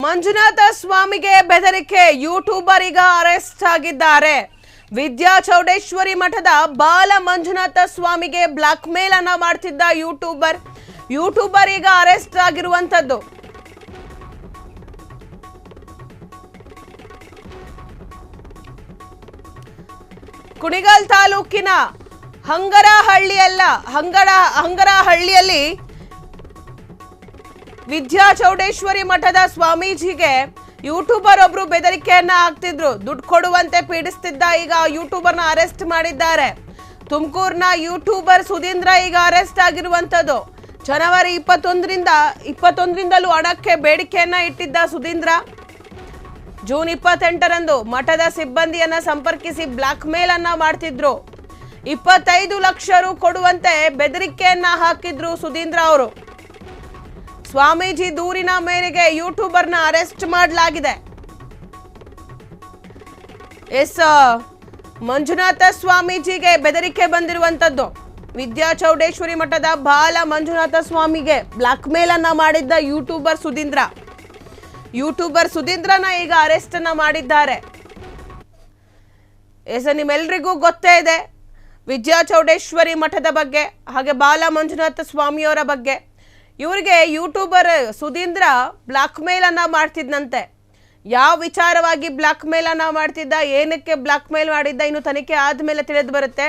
ಮಂಜುನಾಥ ಸ್ವಾಮಿಗೆ ಬೆದರಿಕೆ, ಯೂಟ್ಯೂಬರ್ ಈಗ ಅರೆಸ್ಟ್ ಆಗಿದ್ದಾರೆ. ವಿದ್ಯಾ ಚೌಡೇಶ್ವರಿ ಮಠದ ಬಾಲ ಮಂಜುನಾಥ ಸ್ವಾಮಿಗೆ ಬ್ಲಾಕ್ ಮೇಲ್ ಅನ್ನ ಮಾಡ್ತಿದ್ದ ಯೂಟ್ಯೂಬರ್ ಈಗ ಅರೆಸ್ಟ್ ಆಗಿರುವಂತದ್ದು. ಕುಣಿಗಲ್ ತಾಲೂಕಿನ ಹಂಗರಹಳ್ಳಿಯಲ್ಲಿ ವಿದ್ಯಾ ಚೌಡೇಶ್ವರಿ ಮಠದ ಸ್ವಾಮೀಜಿಗೆ ಯೂಟ್ಯೂಬರ್ ಒಬ್ರು ಬೆದರಿಕೆಯನ್ನ ಹಾಕ್ತಿದ್ರು. ದುಡ್ಡು ಕೊಡುವಂತೆ ಪೀಡಿಸ್ತಿದ್ದ ಈಗ ಯೂಟ್ಯೂಬರ್ನ ಅರೆಸ್ಟ್ ಮಾಡಿದ್ದಾರೆ. ತುಮಕೂರಿನ ಯೂಟ್ಯೂಬರ್ ಸುಧೀಂದ್ರ ಈಗ ಅರೆಸ್ಟ್ ಆಗಿರುವಂತದ್ದು. ಜನವರಿ 21ರಿಂದಲೂ ಹಣಕ್ಕೆ ಬೇಡಿಕೆಯನ್ನ ಇಟ್ಟಿದ್ದ ಸುಧೀಂದ್ರ ಜೂನ್ 28ರಂದು ಮಠದ ಸಿಬ್ಬಂದಿಯನ್ನ ಸಂಪರ್ಕಿಸಿ ಬ್ಲಾಕ್ ಮೇಲ್ ಅನ್ನ ಮಾಡ್ತಿದ್ರು. 25 ಲಕ್ಷ ರು ಕೊಡುವಂತೆ ಬೆದರಿಕೆಯನ್ನ ಹಾಕಿದ್ರು ಸುಧೀಂದ್ರ ಅವರು. ಸ್ವಾಮೀಜಿ ದೂರಿನ ಮೇರೆಗೆ ಯೂಟ್ಯೂಬರ್ನ ಅರೆಸ್ಟ್ ಮಾಡಲಾಗಿದೆ. ಮಂಜುನಾಥ ಸ್ವಾಮೀಜಿಗೆ ಬೆದರಿಕೆ ಬಂದಿರುವಂತದ್ದು. ವಿದ್ಯಾ ಚೌಡೇಶ್ವರಿ ಮಠದ ಬಾಲ ಮಂಜುನಾಥ ಸ್ವಾಮಿಗೆ ಬ್ಲಾಕ್ ಮೇಲ್ ಅನ್ನ ಮಾಡಿದ್ದ ಯೂಟ್ಯೂಬರ್ ಸುಧೀಂದ್ರನ ಈಗ ಅರೆಸ್ಟ್ ಅನ್ನ ಮಾಡಿದ್ದಾರೆ. ನಿಮ್ಮೆಲ್ಲರಿಗೂ ಗೊತ್ತೇ ಇದೆ ವಿದ್ಯಾ ಚೌಡೇಶ್ವರಿ ಮಠದ ಬಗ್ಗೆ, ಹಾಗೆ ಬಾಲ ಮಂಜುನಾಥ ಸ್ವಾಮಿಯವರ ಬಗ್ಗೆ. ಇವರಿಗೆ ಯೂಟ್ಯೂಬರ್ ಸುಧೀಂದ್ರ ಬ್ಲಾಕ್ ಮೇಲ್ ಅನ್ನ ಮಾಡ್ತಿದ್ದಂತೆ. ಯಾವ ವಿಚಾರವಾಗಿ ಬ್ಲಾಕ್ ಮೇಲ್ ಅನ್ನ ಮಾಡ್ತಿದ್ದ, ಏನಕ್ಕೆ ಬ್ಲಾಕ್ ಮೇಲ್ ಮಾಡಿದ್ದ, ಇನ್ನು ತನಿಖೆ ಆದ್ಮೇಲೆ ತಿಳಿದು ಬರುತ್ತೆ.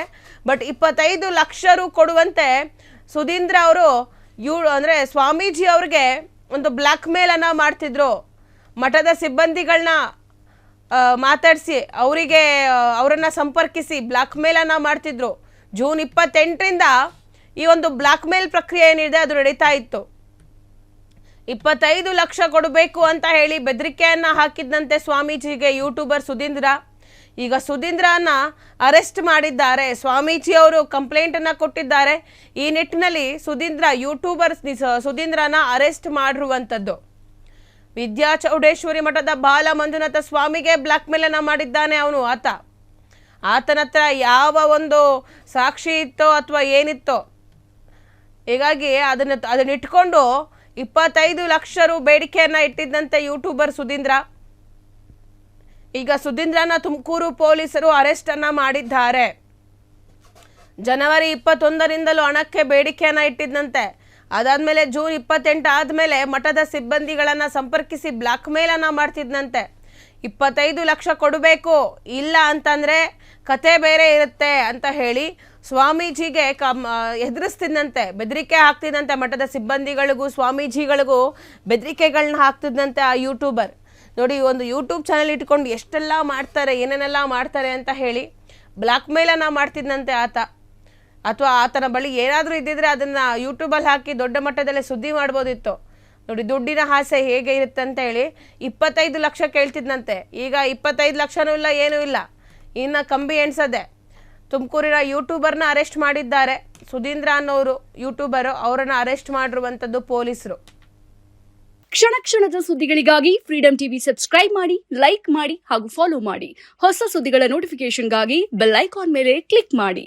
ಬಟ್ 25 ಲಕ್ಷ ರು ಕೊಡುವಂತೆ ಸುಧೀಂದ್ರ ಅವರು ಅಂದ್ರೆ ಸ್ವಾಮೀಜಿ ಅವ್ರಿಗೆ ಒಂದು ಬ್ಲಾಕ್ ಮೇಲ್ ಅನ್ನ ಮಾಡ್ತಿದ್ರು. ಮಠದ ಸಿಬ್ಬಂದಿಗಳನ್ನ ಮಾತಾಡಿಸಿ ಅವರನ್ನ ಸಂಪರ್ಕಿಸಿ ಬ್ಲಾಕ್ ಮೇಲ್ ಅನ್ನ ಮಾಡ್ತಿದ್ರು. ಜೂನ್ 28ರಿಂದ ಈ ಒಂದು ಬ್ಲಾಕ್ ಮೇಲ್ ಪ್ರಕ್ರಿಯೆ ಏನಿದೆ ಅದು ನಡೀತಾ ಇತ್ತು. 25 ಲಕ್ಷ ಕೊಡಬೇಕು ಅಂತ ಹೇಳಿ ಬೆದರಿಕೆಯನ್ನ ಹಾಕಿದ್ದಂತೆ ಸ್ವಾಮೀಜಿಗೆ ಯೂಟ್ಯೂಬರ್ ಸುಧೀಂದ್ರ. ಈಗ ಸುಧೀಂದ್ರನ ಅರೆಸ್ಟ್ ಮಾಡಿದ್ದಾರೆ. ಸ್ವಾಮೀಜಿ ಅವರು ಕಂಪ್ಲೇಂಟ್ ಅನ್ನ ಕೊಟ್ಟಿದ್ದಾರೆ. ಈ ನಿಟ್ಟಿನಲ್ಲಿ ಸುಧೀಂದ್ರನ ಅರೆಸ್ಟ್ ಮಾಡಿರುವಂತದ್ದು. ವಿದ್ಯಾ ಚೌಡೇಶ್ವರಿ ಮಠದ ಬಾಲ ಮಂಜುನಾಥ ಸ್ವಾಮಿಗೆ ಬ್ಲಾಕ್ ಮೇಲ್ ಅನ್ನ ಮಾಡಿದ್ದಾನೆ ಆತನ ಹತ್ರ ಯಾವ ಒಂದು ಸಾಕ್ಷಿ ಇತ್ತೋ ಅಥವಾ ಏನಿತ್ತೋ, ಹೀಗಾಗಿ ಅದನ್ನ ಇಟ್ಕೊಂಡು 25 ಲಕ್ಷ ರು ಬೇಡಿಕೆಯನ್ನ ಇಟ್ಟಿದ್ದಂತೆ ಯೂಟ್ಯೂಬರ್ ಸುಧೀಂದ್ರ. ಈಗ ಸುಧೀಂದ್ರನ ತುಮಕೂರು ಪೊಲೀಸರು ಅರೆಸ್ಟ್ ಅನ್ನ ಮಾಡಿದ್ದಾರೆ. ಜನವರಿ 21ರಿಂದಲೂ ಹಣಕ್ಕೆ ಬೇಡಿಕೆಯನ್ನ ಇಟ್ಟಿದ್ದಂತೆ. ಅದಾದ್ಮೇಲೆ ಜೂನ್ 28 ಆದ್ಮೇಲೆ ಮಠದ ಸಿಬ್ಬಂದಿಗಳನ್ನ ಸಂಪರ್ಕಿಸಿ ಬ್ಲಾಕ್ ಮೇಲ್ ಅನ್ನ ಮಾಡ್ತಿದ್ದಂತೆ. 25 ಲಕ್ಷ ಕೊಡಬೇಕು, ಇಲ್ಲ ಅಂತಂದ್ರೆ ಕತೆ ಬೇರೆ ಇರುತ್ತೆ ಅಂತ ಹೇಳಿ ಸ್ವಾಮೀಜಿಗೆ ಎದುರಿಸ್ತಿದ್ದಂತೆ, ಬೆದರಿಕೆ ಹಾಕ್ತಿದ್ದಂತೆ. ಮಠದ ಸಿಬ್ಬಂದಿಗಳಿಗೂ ಸ್ವಾಮೀಜಿಗಳಿಗೂ ಬೆದರಿಕೆಗಳನ್ನ ಹಾಕ್ತಿದ್ದಂತೆ ಆ ಯೂಟ್ಯೂಬರ್. ನೋಡಿ, ಒಂದು ಯೂಟ್ಯೂಬ್ ಚಾನಲ್ ಇಟ್ಕೊಂಡು ಎಷ್ಟೆಲ್ಲ ಮಾಡ್ತಾರೆ, ಏನೇನೆಲ್ಲ ಮಾಡ್ತಾರೆ ಅಂತ ಹೇಳಿ ಬ್ಲಾಕ್ ಮೇಲನ್ನು ಮಾಡ್ತಿದ್ದಂತೆ ಅಥವಾ ಆತನ ಬಳಿ ಏನಾದರೂ ಇದ್ದಿದ್ರೆ ಅದನ್ನು ಯೂಟ್ಯೂಬಲ್ಲಿ ಹಾಕಿ ದೊಡ್ಡ ಮಟ್ಟದಲ್ಲಿ ಸುದ್ದಿ ಮಾಡ್ಬೋದಿತ್ತು. ನೋಡಿ, ದುಡ್ಡಿನ ಆಸೆ ಹೇಗೆ ಇರುತ್ತೆ ಅಂತ ಹೇಳಿ 25 ಲಕ್ಷ ಕೇಳ್ತಿದ್ದಂತೆ. ಈಗ 25 ಲಕ್ಷನೂ ಇಲ್ಲ, ಏನೂ ಇಲ್ಲ, ಇನ್ನು ಕಂಬಿ ಎಣ್ಸದೆ. ತುಮಕೂರಿನ ಯೂಟ್ಯೂಬರ್ನ ಅರೆಸ್ಟ್ ಮಾಡಿದ್ದಾರೆ. ಸುಧೀಂದ್ರ ಅನ್ನೋರು ಯೂಟ್ಯೂಬರು, ಅವರನ್ನು ಅರೆಸ್ಟ್ ಮಾಡಿರುವಂಥದ್ದು ಪೊಲೀಸರು. ಕ್ಷಣ ಕ್ಷಣದ ಸುದ್ದಿಗಳಿಗಾಗಿ ಫ್ರೀಡಂ ಟಿವಿ ಸಬ್ಸ್ಕ್ರೈಬ್ ಮಾಡಿ, ಲೈಕ್ ಮಾಡಿ ಹಾಗೂ ಫಾಲೋ ಮಾಡಿ. ಹೊಸ ಸುದ್ದಿಗಳ ನೋಟಿಫಿಕೇಶನ್ಗಾಗಿ ಬೆಲ್ ಐಕಾನ್ ಮೇಲೆ ಕ್ಲಿಕ್ ಮಾಡಿ.